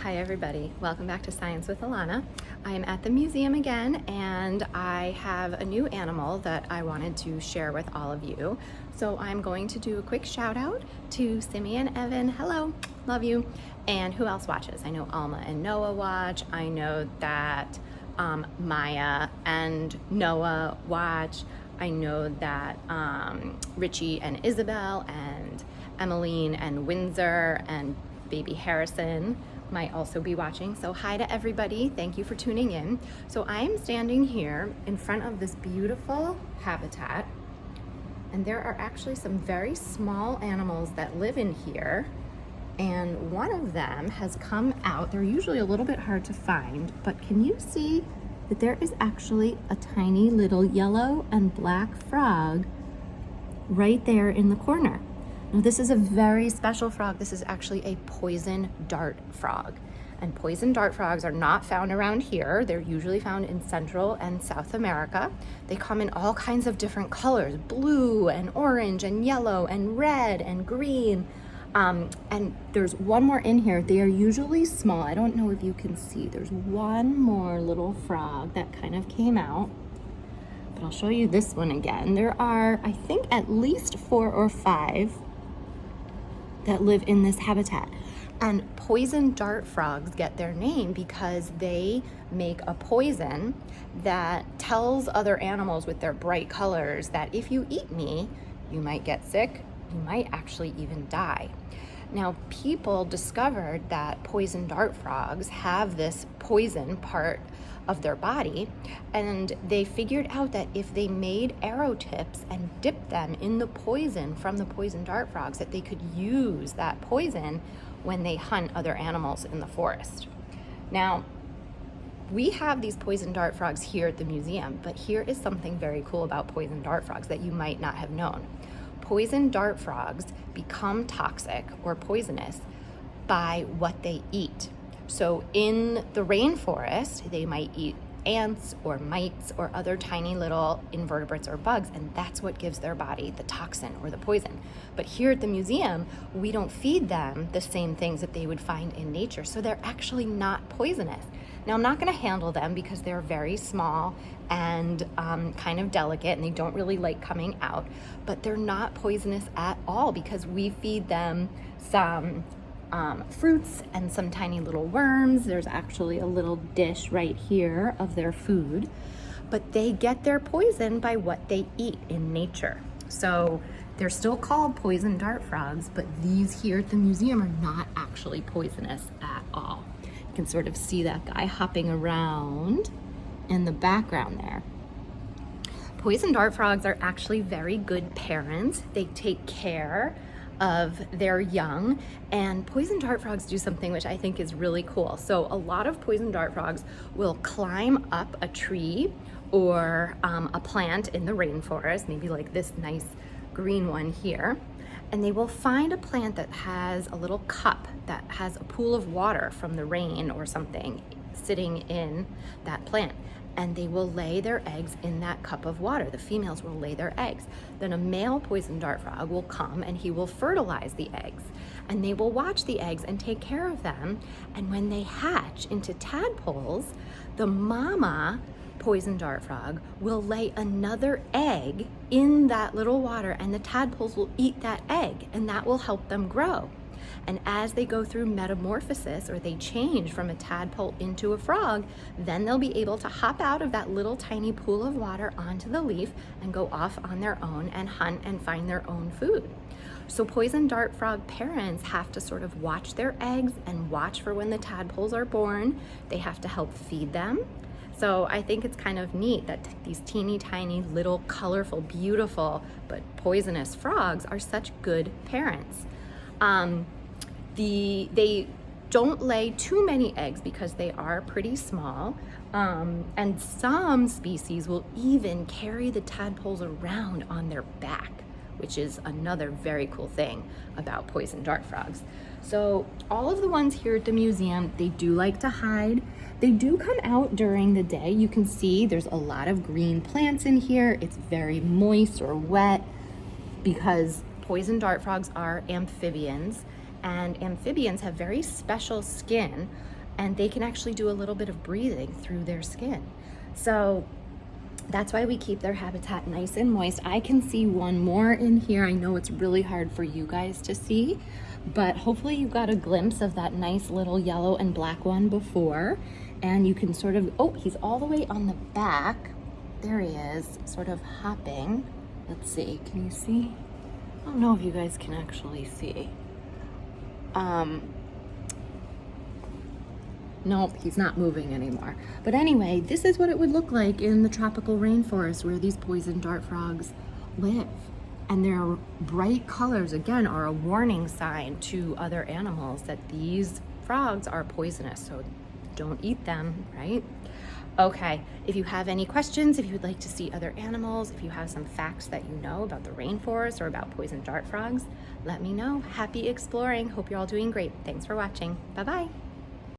Hi everybody, welcome back to Science with Ilana. I am at the museum again and I have a new animal that I wanted to share with all of you. So I'm going to do a quick shout out to Simi and Evan, hello, love you. And who else watches? I know Alma and Noah watch. I know that Maya and Noah watch. I know that Richie and Isabel and Emmeline and Windsor and baby Harrison might also be watching. So hi to everybody, thank you for tuning in. So I am standing here in front of this beautiful habitat, and there are actually some very small animals that live in here, and one of them has come out. They're usually a little bit hard to find, but can you see that there is actually a tiny little yellow and black frog right there in the corner? Now, this is a very special frog. This is actually a poison dart frog. And poison dart frogs are not found around here. They're usually found in Central and South America. They come in all kinds of different colors, blue and orange and yellow and red and green. And there's one more in here. They are usually small. I don't know if you can see. There's one more little frog that kind of came out. But I'll show you this one again. There are, I think, at least 4 or 5 that live in this habitat. And poison dart frogs get their name because they make a poison that tells other animals with their bright colors that if you eat me, you might get sick, you might actually even die. Now, people discovered that poison dart frogs have this poison part of their body, and they figured out that if they made arrow tips and dipped them in the poison from the poison dart frogs, that they could use that poison when they hunt other animals in the forest. Now, we have these poison dart frogs here at the museum, but here is something very cool about poison dart frogs that you might not have known. Poison dart frogs become toxic or poisonous by what they eat. So in the rainforest, they might eat ants or mites or other tiny little invertebrates or bugs, and that's what gives their body the toxin or the poison. But here at the museum, we don't feed them the same things that they would find in nature, so they're actually not poisonous. Now, I'm not going to handle them because they're very small and kind of delicate, and they don't really like coming out, but they're not poisonous at all because we feed them some fruits and some tiny little worms. There's actually a little dish right here of their food, but they get their poison by what they eat in nature. So they're still called poison dart frogs, but these here at the museum are not actually poisonous at all. You can sort of see that guy hopping around in the background there. Poison dart frogs are actually very good parents. They take care of their young, and poison dart frogs do something which I think is really cool. So a lot of poison dart frogs will climb up a tree or a plant in the rainforest, maybe like this nice green one here, and they will find a plant that has a little cup that has a pool of water from the rain or something sitting in that plant, and they will lay their eggs in that cup of water. The females will lay their eggs. Then a male poison dart frog will come and he will fertilize the eggs, and they will watch the eggs and take care of them. And when they hatch into tadpoles, the mama poison dart frog will lay another egg in that little water, and the tadpoles will eat that egg, and that will help them grow. And as they go through metamorphosis, or they change from a tadpole into a frog, then they'll be able to hop out of that little tiny pool of water onto the leaf and go off on their own and hunt and find their own food. So poison dart frog parents have to sort of watch their eggs and watch for when the tadpoles are born. They have to help feed them. So I think it's kind of neat that these teeny tiny little colorful, beautiful, but poisonous frogs are such good parents. They don't lay too many eggs because they are pretty small, and some species will even carry the tadpoles around on their back, which is another very cool thing about poison dart frogs. So all of the ones here at the museum, they do like to hide. They do come out during the day. You can see there's a lot of green plants in here. It's very moist or wet because poison dart frogs are amphibians, And amphibians have very special skin, and they can actually do a little bit of breathing through their skin. So that's why we keep their habitat nice and moist. I can see one more in here. I know it's really hard for you guys to see, but hopefully you got a glimpse of that nice little yellow and black one before. And you can sort of, oh, he's all the way on the back. There he is, sort of hopping. Let's see, can you see? I don't know if you guys can actually see. Nope, he's not moving anymore. But anyway, this is what it would look like in the tropical rainforest where these poison dart frogs live. And their bright colors, again, are a warning sign to other animals that these frogs are poisonous, so don't eat them, right? Okay, if you have any questions, if you would like to see other animals, if you have some facts that you know about the rainforest or about poison dart frogs, let me know. Happy exploring. Hope you're all doing great. Thanks for watching. Bye-bye.